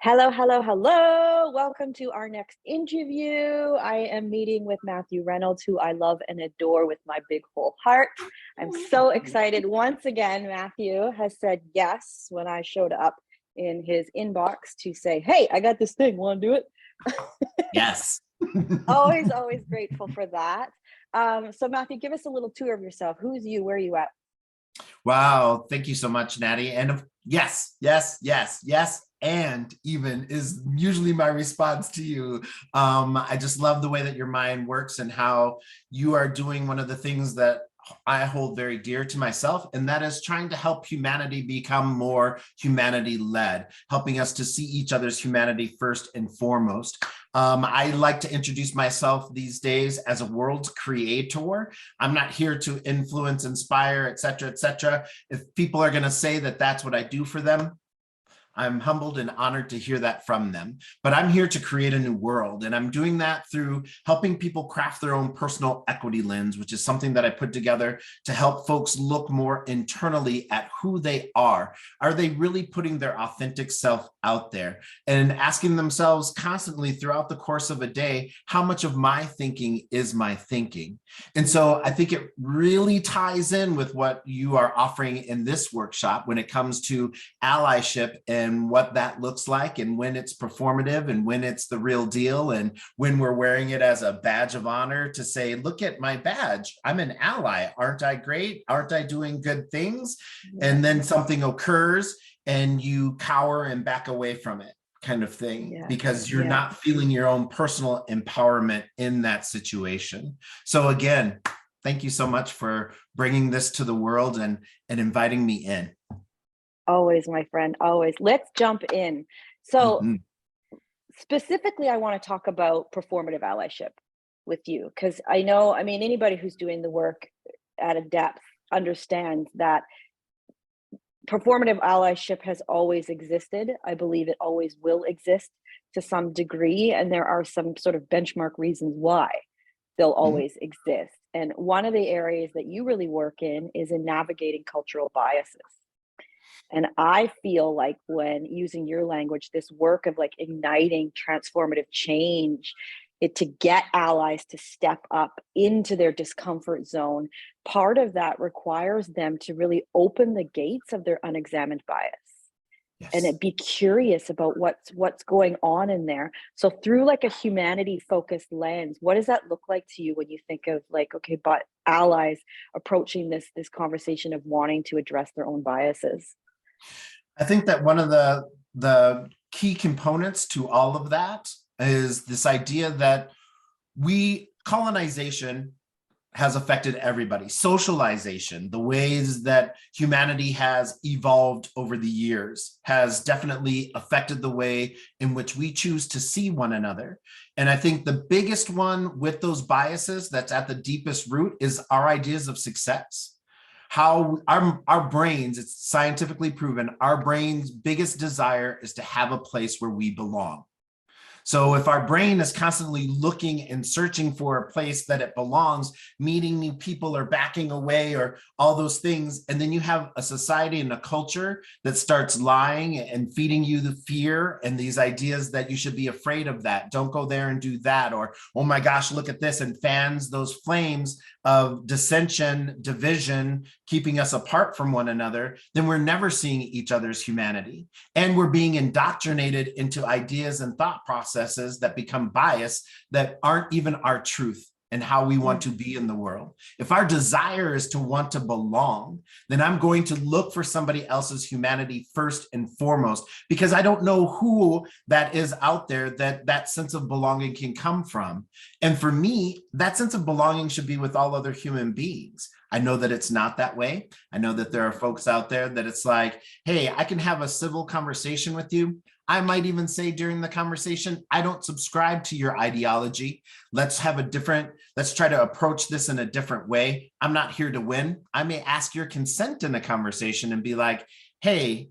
Hello, hello, hello. Welcome to our next interview. I am meeting with Matthew Reynolds, who I love and adore with my big whole heart. I'm so excited. Once again, Matthew has said yes when I showed up in his inbox to say, hey, I got this thing. Want to do it? Yes. Always grateful for that. So Matthew, give us a little tour of yourself. Who's you? Where are you at? Wow. Thank you so much, Natty. And yes, and even is usually my response to you. I just love the way that your mind works and how you are doing one of the things that I hold very dear to myself, and that is trying to help humanity become more humanity-led, helping us to see each other's humanity first and foremost. I like to introduce myself these days as a world creator. I'm not here to influence, inspire, etc., etc. If people are going to say that that's what I do for them, I'm humbled and honored to hear that from them. But I'm here to create a new world. And I'm doing that through helping people craft their own personal equity lens, which is something that I put together to help folks look more internally at who they are. Are they really putting their authentic self out there? And asking themselves constantly throughout the course of a day, how much of my thinking is my thinking? And so I think it really ties in with what you are offering in this workshop when it comes to allyship and what that looks like, and when it's performative and when it's the real deal, and when we're wearing it as a badge of honor to say, look at my badge, I'm an ally, aren't I great, aren't I doing good things? And then something occurs and you cower and back away from it, kind of thing, because you're not feeling your own personal empowerment in that situation. So again, thank you so much for bringing this to the world and inviting me in. Always, my friend, always. Let's jump in. So specifically, I want to talk about performative allyship with you, because I know, I mean, anybody who's doing the work at a depth understands that performative allyship has always existed. I believe it always will exist to some degree, and there are some sort of benchmark reasons why they'll always exist. And one of the areas that you really work in is in navigating cultural biases. And I feel like, when using your language, this work of like igniting transformative change, to get allies to step up into their discomfort zone, part of that requires them to really open the gates of their unexamined bias. Yes. And be curious about what's going on in there. So through like a humanity focused lens, what does that look like to you when you think of like, okay, but allies approaching this conversation of wanting to address their own biases? I think that one of the key components to all of that is this idea that colonization has affected everybody. Socialization, the ways that humanity has evolved over the years, has definitely affected the way in which we choose to see one another. And I think the biggest one with those biases that's at the deepest root is our ideas of success. How our brains, it's scientifically proven, our brain's biggest desire is to have a place where we belong. So if our brain is constantly looking and searching for a place that it belongs, meeting new people or backing away or all those things, and then you have a society and a culture that starts lying and feeding you the fear and these ideas that you should be afraid of that, don't go there and do that, or, oh my gosh, look at this, and fans those flames of dissension, division, keeping us apart from one another, then we're never seeing each other's humanity. And we're being indoctrinated into ideas and thought processes that become biased, that aren't even our truth and how we want to be in the world. If our desire is to want to belong, then I'm going to look for somebody else's humanity first and foremost, because I don't know who that is out there that sense of belonging can come from. And for me, that sense of belonging should be with all other human beings. I know that it's not that way. I know that there are folks out there that it's like, hey, I can have a civil conversation with you. I might even say during the conversation, I don't subscribe to your ideology. Let's try to approach this in a different way. I'm not here to win. I may ask your consent in a conversation and be like, hey,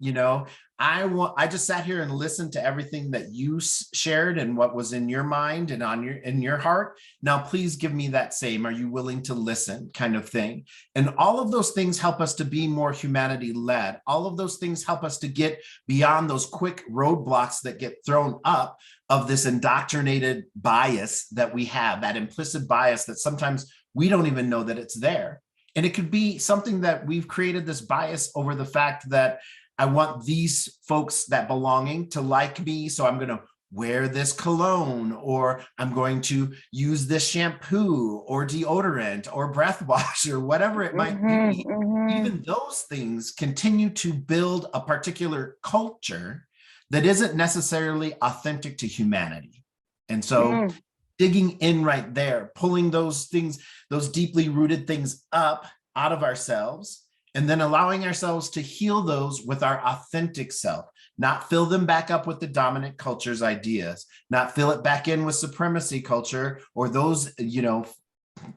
I just sat here and listened to everything that you shared and what was in your mind and in your heart. Now, please give me that same. Are you willing to listen, kind of thing? And all of those things help us to be more humanity led. All of those things help us to get beyond those quick roadblocks that get thrown up of this indoctrinated bias that we have, that implicit bias that sometimes we don't even know that it's there. And it could be something that we've created this bias over the fact that I want these folks that belonging to like me. So I'm going to wear this cologne, or I'm going to use this shampoo or deodorant or breath wash or whatever it might be. Even those things continue to build a particular culture that isn't necessarily authentic to humanity. And so digging in right there, pulling those things, those deeply rooted things up out of ourselves, and then allowing ourselves to heal those with our authentic self, not fill them back up with the dominant culture's ideas, not fill it back in with supremacy culture or those,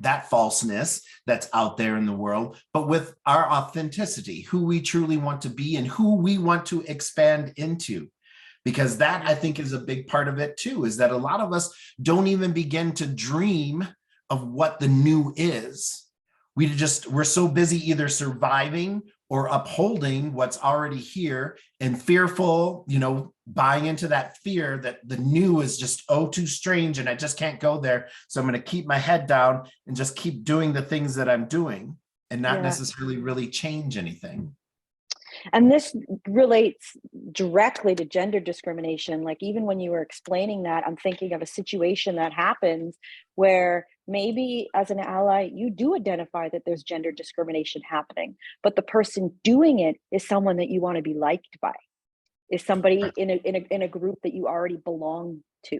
that falseness that's out there in the world, but with our authenticity, who we truly want to be and who we want to expand into. Because that, I think, is a big part of it too, is that a lot of us don't even begin to dream of what the new is. We're so busy either surviving or upholding what's already here and fearful, buying into that fear that the new is just, too strange and I just can't go there. So I'm going to keep my head down and just keep doing the things that I'm doing and not necessarily really change anything. And this relates directly to gender discrimination. Like, even when you were explaining that, I'm thinking of a situation that happens where maybe as an ally, you do identify that there's gender discrimination happening, but the person doing it is someone that you want to be liked by, is somebody in a group that you already belong to.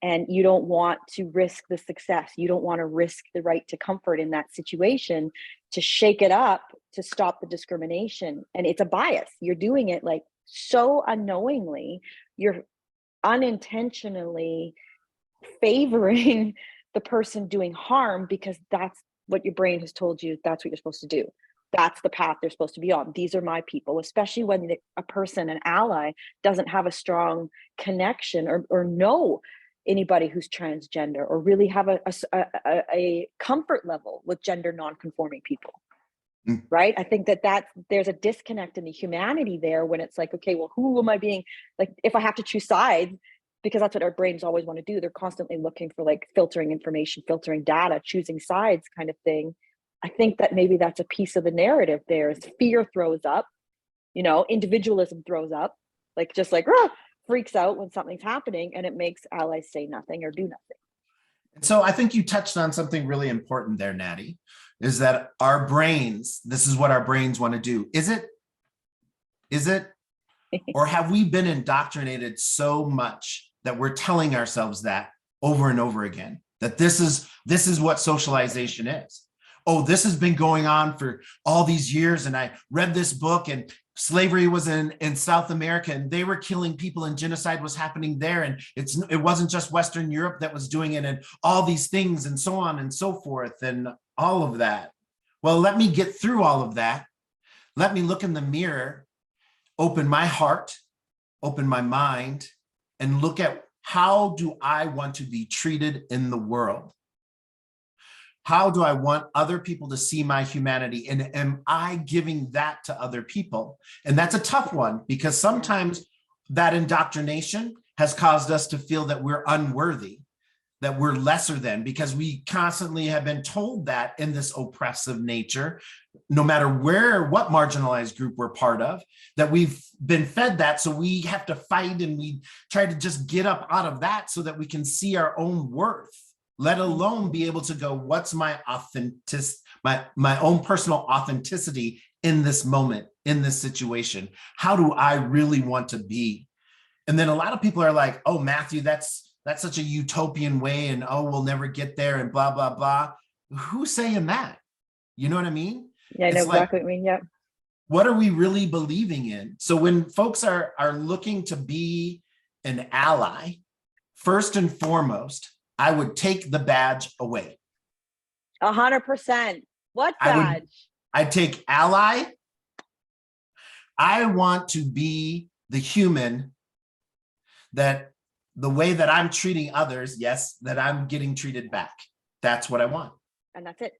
And you don't want to risk the success. You don't want to risk the right to comfort in that situation, to shake it up, to stop the discrimination. And it's a bias. You're doing it like so unknowingly. You're unintentionally favoring the person doing harm because that's what your brain has told you. That's what you're supposed to do. That's the path they're supposed to be on. These are my people, especially when a person, an ally, doesn't have a strong connection or know anybody who's transgender, or really have a comfort level with gender non-conforming people. Right? I think that there's a disconnect in the humanity there when it's like, okay, well, who am I being, like, if I have to choose sides, because that's what our brains always want to do. They're constantly looking for, like, filtering information, filtering data, choosing sides kind of thing. I think that maybe that's a piece of the narrative there, is fear throws up, individualism throws up, freaks out when something's happening, and it makes allies say nothing or do nothing. So I think you touched on something really important there, Natty, is that our brains, this is what our brains want to do. Is it? Or have we been indoctrinated so much that we're telling ourselves that over and over again, that this is what socialization is? Oh, this has been going on for all these years. And I read this book, and slavery was in South America, and they were killing people, and genocide was happening there. And it wasn't just Western Europe that was doing it, and all these things, and so on and so forth, and all of that. Well, let me get through all of that. Let me look in the mirror, open my heart, open my mind, and look at, how do I want to be treated in the world? How do I want other people to see my humanity? And am I giving that to other people? And that's a tough one, because sometimes that indoctrination has caused us to feel that we're unworthy, that we're lesser than, because we constantly have been told that in this oppressive nature, no matter what marginalized group we're part of, that we've been fed that. So we have to fight, and we try to just get up out of that so that we can see our own worth, let alone be able to go, what's my my own personal authenticity in this moment, in this situation? How do I really want to be? And then a lot of people are like, oh, Matthew, that's such a utopian way, and we'll never get there, and blah, blah, blah. Who's saying that? You know what I mean? Yeah, I know exactly what you mean. Yeah. What are we really believing in? So when folks are looking to be an ally, first and foremost, I would take the badge away. 100%. What badge? I'd take ally. I want to be the human that the way that I'm treating others, yes, that I'm getting treated back. That's what I want. And that's it.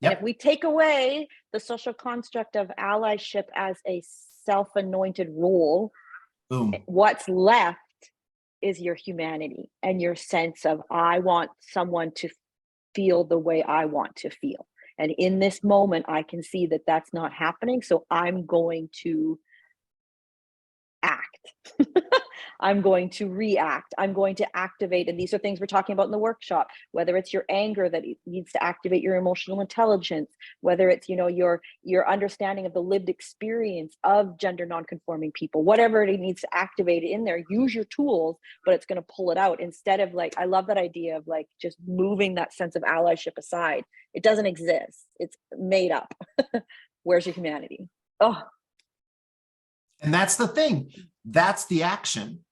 Yep. And if we take away the social construct of allyship as a self-anointed role, Boom. what's left is your humanity and your sense of, I want someone to feel the way I want to feel. And in this moment, I can see that that's not happening. So I'm going to act. I'm going to react. I'm going to activate. And these are things we're talking about in the workshop, whether it's your anger that needs to activate your emotional intelligence, whether it's, your understanding of the lived experience of gender nonconforming people, whatever it needs to activate in there, use your tools, but it's going to pull it out instead of I love that idea of just moving that sense of allyship aside. It doesn't exist. It's made up. Where's your humanity? Oh. And that's the thing. That's the action,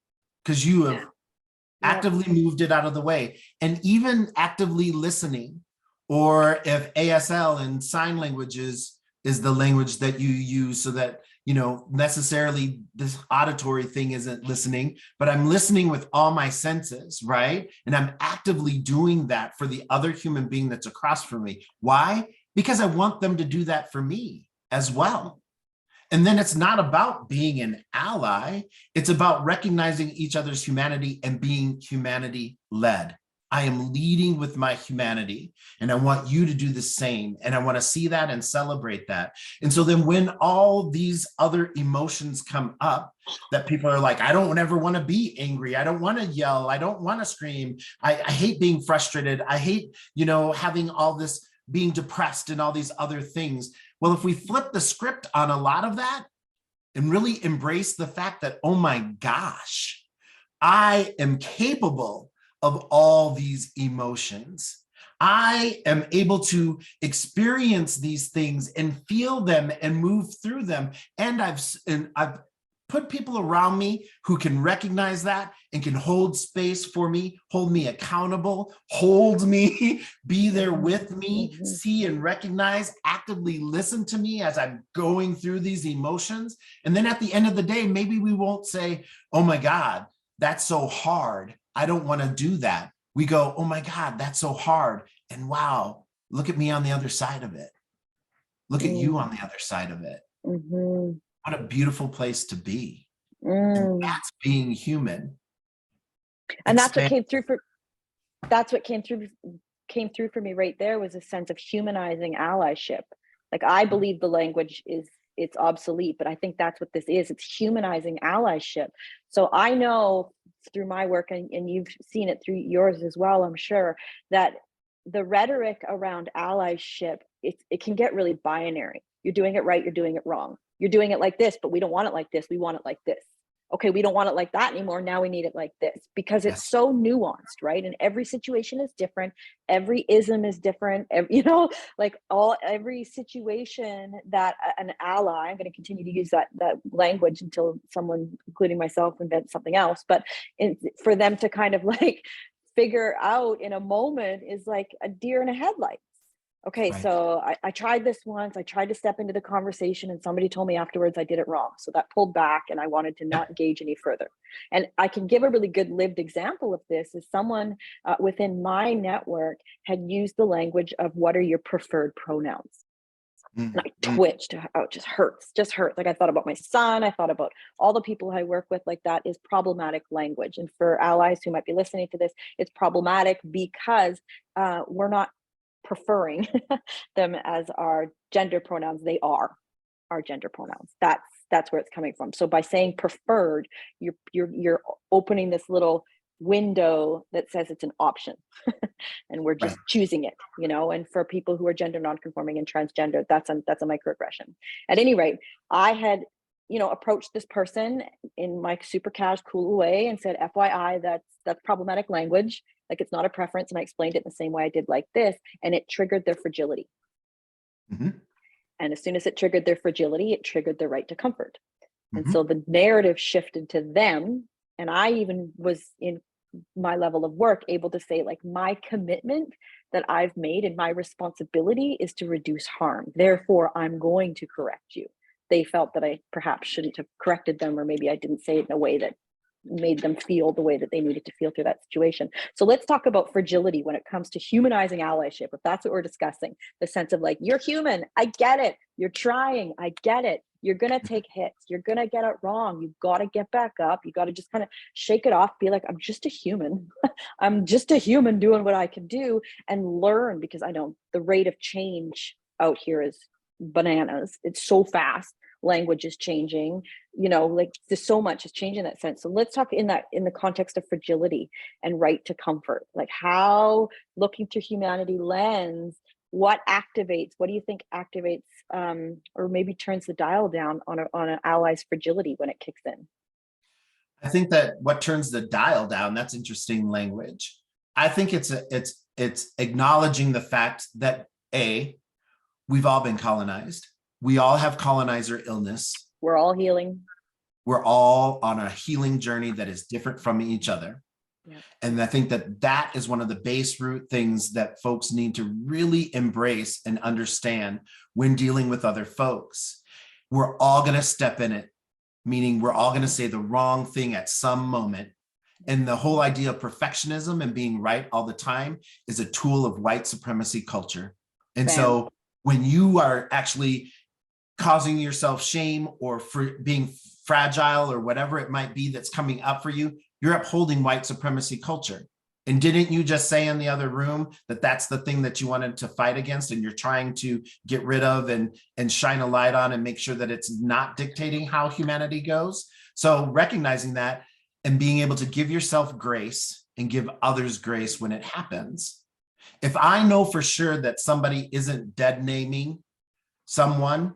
because you have actively moved it out of the way. And even actively listening, or if ASL and sign languages is the language that you use, so that, necessarily this auditory thing isn't listening, but I'm listening with all my senses, right? And I'm actively doing that for the other human being that's across from me. Why? Because I want them to do that for me as well. And then it's not about being an ally. It's about recognizing each other's humanity and being humanity led. I am leading with my humanity, and I want you to do the same. And I want to see that and celebrate that. And so then when all these other emotions come up that people are like, I don't ever want to be angry. I don't want to yell. I don't want to scream. I hate being frustrated. I hate, having all this, being depressed and all these other things. Well, if we flip the script on a lot of that and really embrace the fact that, oh my gosh, I am capable of all these emotions. I am able to experience these things and feel them and move through them. And I've put people around me who can recognize that and can hold space for me, hold me accountable, hold me, be there with me, see and recognize, actively listen to me as I'm going through these emotions. And then at the end of the day, maybe we won't say, oh my God, that's so hard. I don't want to do that. We go, oh my God, that's so hard. And wow, look at me on the other side of it. Look at you on the other side of it. What a beautiful place to be. And that's being human. And that's what came through for me right there, was a sense of humanizing allyship. I believe the language it's obsolete, but I think that's what this is. It's humanizing allyship. So I know through my work, and you've seen it through yours as well, I'm sure, that the rhetoric around allyship, it can get really binary. You're doing it right, you're doing it wrong. You're doing it like this, but we don't want it like this. We want it like this. Okay, we don't want it like that anymore. Now we need it like this, because it's so nuanced, right? And every situation is different. Every ism is different. Every situation that an ally, I'm going to continue to use that language until someone, including myself, invents something else. But for them to kind of figure out in a moment is like a deer in a headlight. Okay, right. So I tried this once. I tried to step into the conversation, and somebody told me afterwards I did it wrong. So that pulled back, and I wanted to not engage any further. And I can give a really good lived example of this. Is someone within my network had used the language of, what are your preferred pronouns? And I twitched. Oh, it just hurts. I thought about my son. I thought about all the people I work with. That is problematic language. And for allies who might be listening to this, it's problematic because we're not preferring them as our gender pronouns. They are our gender pronouns. That's where it's coming from. So by saying preferred, you're opening this little window that says it's an option and we're just choosing it, and for people who are gender nonconforming and transgender, that's a microaggression. At any rate, I had approached this person in my super cash cool way and said, FYI, that's problematic language. It's not a preference. And I explained it in the same way I did like this, and it triggered their fragility. And as soon as it triggered their fragility, it triggered their right to comfort. And so the narrative shifted to them. And I even was, in my level of work, able to say, my commitment that I've made and my responsibility is to reduce harm. Therefore, I'm going to correct you. they felt that I perhaps shouldn't have corrected them, or maybe I didn't say it in a way that made them feel the way that they needed to feel through that situation. So let's talk about fragility when it comes to humanizing allyship. If that's what we're discussing, the sense of like, you're human, I get it. You're trying, I get it. You're going to take hits. You're going to get it wrong. You've got to get back up. You got to just kind of shake it off. Be like, I'm just a human. I'm just a human doing what I can do, and learn, because I know the rate of change out here is bananas. It's so fast. Language is changing, like there's so much is changing in that sense. So let's talk in the context of fragility and right to comfort, like how, looking through humanity lens, what do you think activates or maybe turns the dial down on an ally's fragility when it kicks in? I think that what turns the dial down, that's interesting language. I think it's acknowledging the fact that we've all been colonized. We all have colonizer illness. We're all healing. We're all on a healing journey that is different from each other. Yeah. And I think that is one of the base root things that folks need to really embrace and understand when dealing with other folks. We're all going to step in it, meaning we're all going to say the wrong thing at some moment. And the whole idea of perfectionism and being right all the time is a tool of white supremacy culture. And so when you are actually causing yourself shame or for being fragile or whatever it might be that's coming up for you, you're upholding white supremacy culture. And didn't you just say in the other room that that's the thing that you wanted to fight against, and you're trying to get rid of and shine a light on and make sure that it's not dictating how humanity goes? So recognizing that and being able to give yourself grace and give others grace when it happens. If I know for sure that somebody isn't dead naming someone,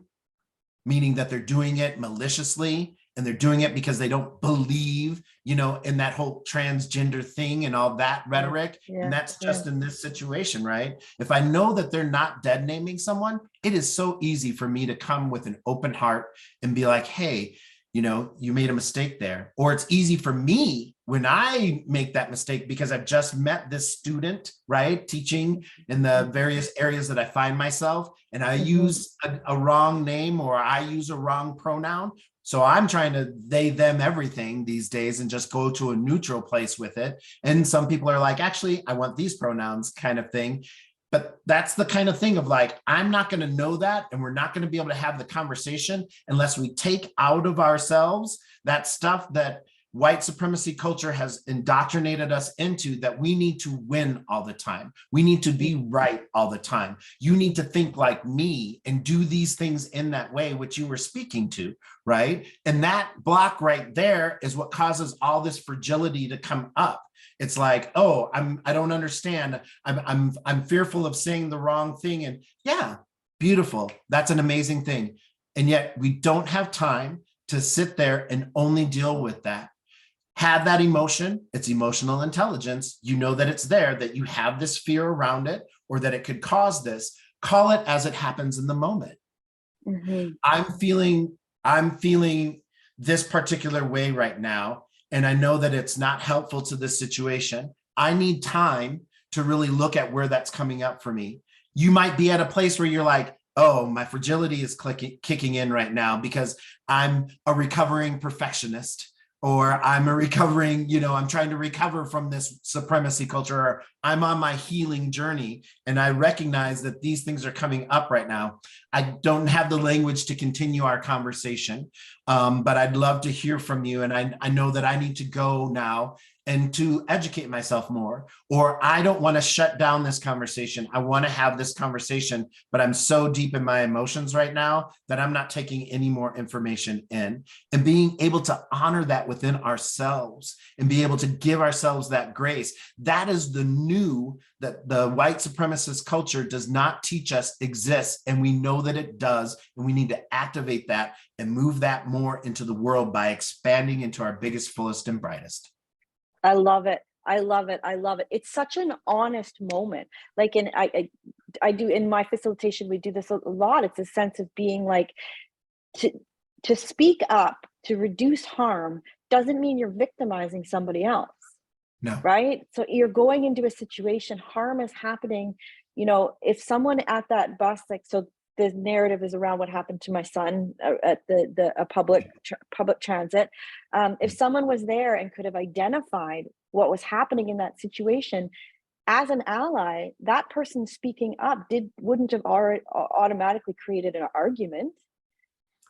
meaning that they're doing it maliciously and they're doing it because they don't believe, in that whole transgender thing and all that rhetoric. And that's just in this situation, right? If I know that they're not dead naming someone, it is so easy for me to come with an open heart and be like, hey, you made a mistake there. Or it's easy for me when I make that mistake because I've just met this student, right? Teaching in the various areas that I find myself, and I use a wrong name or I use a wrong pronoun. So I'm trying to they, them, everything these days and just go to a neutral place with it. And some people are like, actually, I want these pronouns kind of thing. But that's the kind of thing of like, I'm not going to know that. And we're not going to be able to have the conversation unless we take out of ourselves that stuff that white supremacy culture has indoctrinated us into, that we need to win all the time. We need to be right all the time. You need to think like me and do these things in that way, which you were speaking to, right? And that block right there is what causes all this fragility to come up. It's like, oh, I don't understand. I'm fearful of saying the wrong thing. And yeah, beautiful. That's an amazing thing. And yet we don't have time to sit there and only deal with that. Have that emotion. It's emotional intelligence. You know that it's there, that you have this fear around it, or that it could cause this. Call it as it happens in the moment. I'm feeling this particular way right now. And I know that it's not helpful to this situation. I need time to really look at where that's coming up for me. You might be at a place where you're like, oh, my fragility is kicking in right now because I'm a recovering perfectionist, or I'm a recovering, I'm trying to recover from this supremacy culture, or I'm on my healing journey. And I recognize that these things are coming up right now. I don't have the language to continue our conversation, but I'd love to hear from you. And I know that I need to go now and to educate myself more, or I don't want to shut down this conversation. I want to have this conversation, but I'm so deep in my emotions right now that I'm not taking any more information in. And being able to honor that within ourselves and be able to give ourselves that grace, that is the new that the white supremacist culture does not teach us exists. And we know that it does. And we need to activate that and move that more into the world by expanding into our biggest, fullest, and brightest. I love it. I love it. I love it. It's such an honest moment. Like, I do in my facilitation, we do this a lot. It's a sense of being like, to speak up, to reduce harm doesn't mean you're victimizing somebody else. No. Right? So you're going into a situation, harm is happening. If someone at that bus, like, so the narrative is around what happened to my son at a public transit. If someone was there and could have identified what was happening in that situation, as an ally, that person speaking up wouldn't have already automatically created an argument.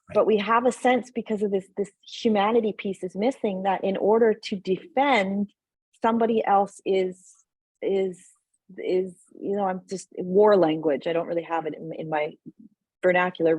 Right. But we have a sense, because of this humanity piece is missing, that in order to defend, somebody else is I'm just war language. I don't really have it in my vernacular,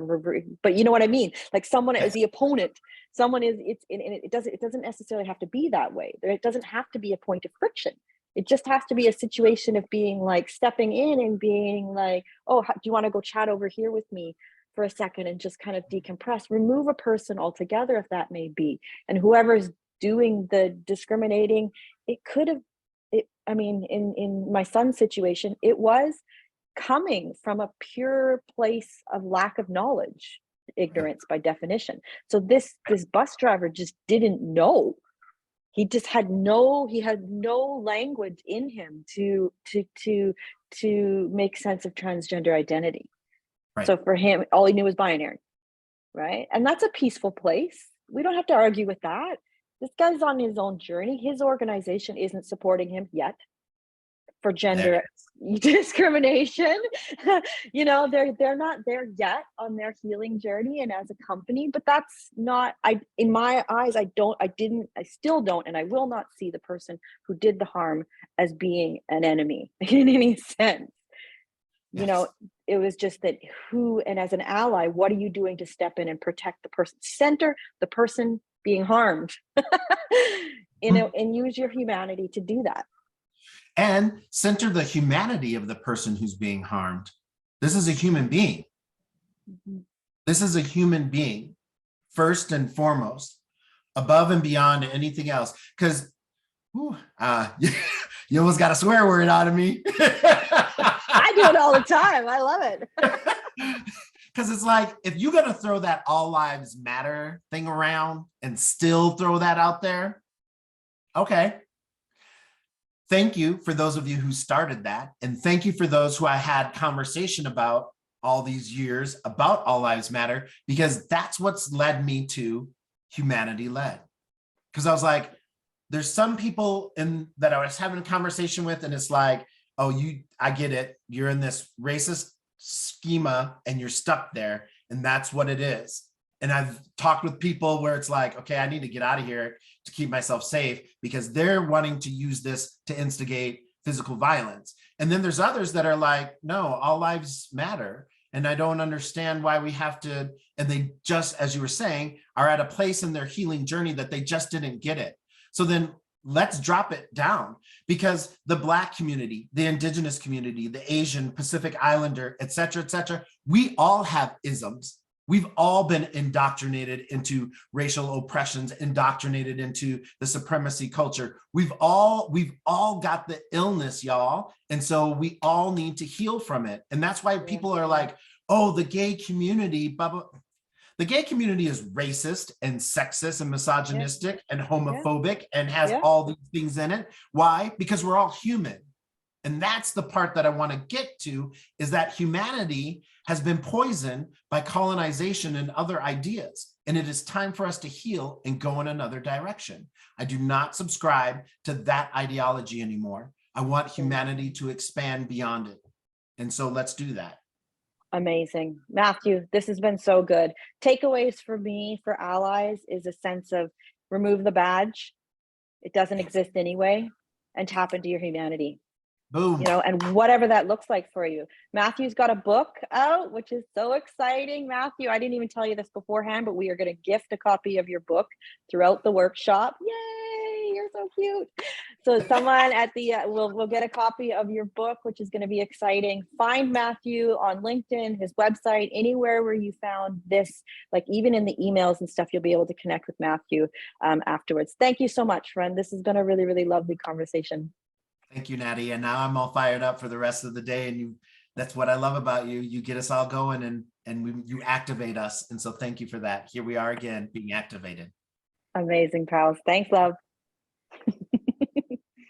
but you know what I mean? Like someone is the opponent. Someone is it doesn't necessarily have to be that way. It doesn't have to be a point of friction. It just has to be a situation of being like stepping in and being like, oh, do you want to go chat over here with me for a second and just kind of decompress, remove a person altogether, if that may be. And whoever's doing the discriminating, it could have, in my son's situation, it was coming from a pure place of lack of knowledge, ignorance by definition. So this bus driver just didn't know. He just had no language in him to make sense of transgender identity. Right. So for him, all he knew was binary, right? And that's a peaceful place. We don't have to argue with that. This guy's on his own journey. His organization isn't supporting him yet for gender discrimination. They're not there yet on their healing journey and as a company, but that's not, in my eyes, I still don't, and I will not see the person who did the harm as being an enemy in any sense. Yes. It was just that and as an ally, what are you doing to step in and protect the person? Center the person being harmed, and use your humanity to do that. And center the humanity of the person who's being harmed. This is a human being. Mm-hmm. This is a human being, first and foremost, above and beyond anything else. Because you almost got a swear word out of me. I do it all the time. I love it. Because it's like, if you're going to throw that all lives matter thing around and still throw that out there, okay. Thank you for those of you who started that. And thank you for those who I had conversation about all these years about all lives matter, because that's what's led me to Humanity Led. Because I was like, there's some people that I was having a conversation with, and it's like, oh, I get it. You're in this racist schema and you're stuck there, and that's what it is. And I've talked with people where it's like, okay, I need to get out of here to keep myself safe, because they're wanting to use this to instigate physical violence. And then there's others that are like, no, all lives matter. And I don't understand why we have to, and they just, as you were saying, are at a place in their healing journey that they just didn't get it. So then let's drop it down, because the Black community, the Indigenous community, the Asian, Pacific Islander, et cetera, we all have isms. We've all been indoctrinated into racial oppressions, indoctrinated into the supremacy culture. We've all got the illness, y'all. And so we all need to heal from it. And that's why people are like, oh, the gay community, blah, blah. The gay community is racist and sexist and misogynistic and homophobic and has all these things in it. Why? Because we're all human. And that's the part that I want to get to, is that humanity has been poisoned by colonization and other ideas. And it is time for us to heal and go in another direction. I do not subscribe to that ideology anymore. I want humanity to expand beyond it. And so let's do that. Amazing. Matthew, this has been so good. Takeaways for me, for allies, is a sense of remove the badge. It doesn't exist anyway, and tap into your humanity. Boom. And whatever that looks like for you. Matthew's got a book out, which is so exciting. Matthew, I didn't even tell you this beforehand, but we are going to gift a copy of your book throughout the workshop. Yay, you're so cute. So someone at the, we'll get a copy of your book, which is going to be exciting. Find Matthew on LinkedIn, his website, anywhere where you found this, like even in the emails and stuff, you'll be able to connect with Matthew afterwards. Thank you so much, friend. This has been a really, really lovely conversation. Thank you, Natty. And now I'm all fired up for the rest of the day. And that's what I love about you. You get us all going and you activate us. And so thank you for that. Here we are again, being activated. Amazing, pals. Thanks, love.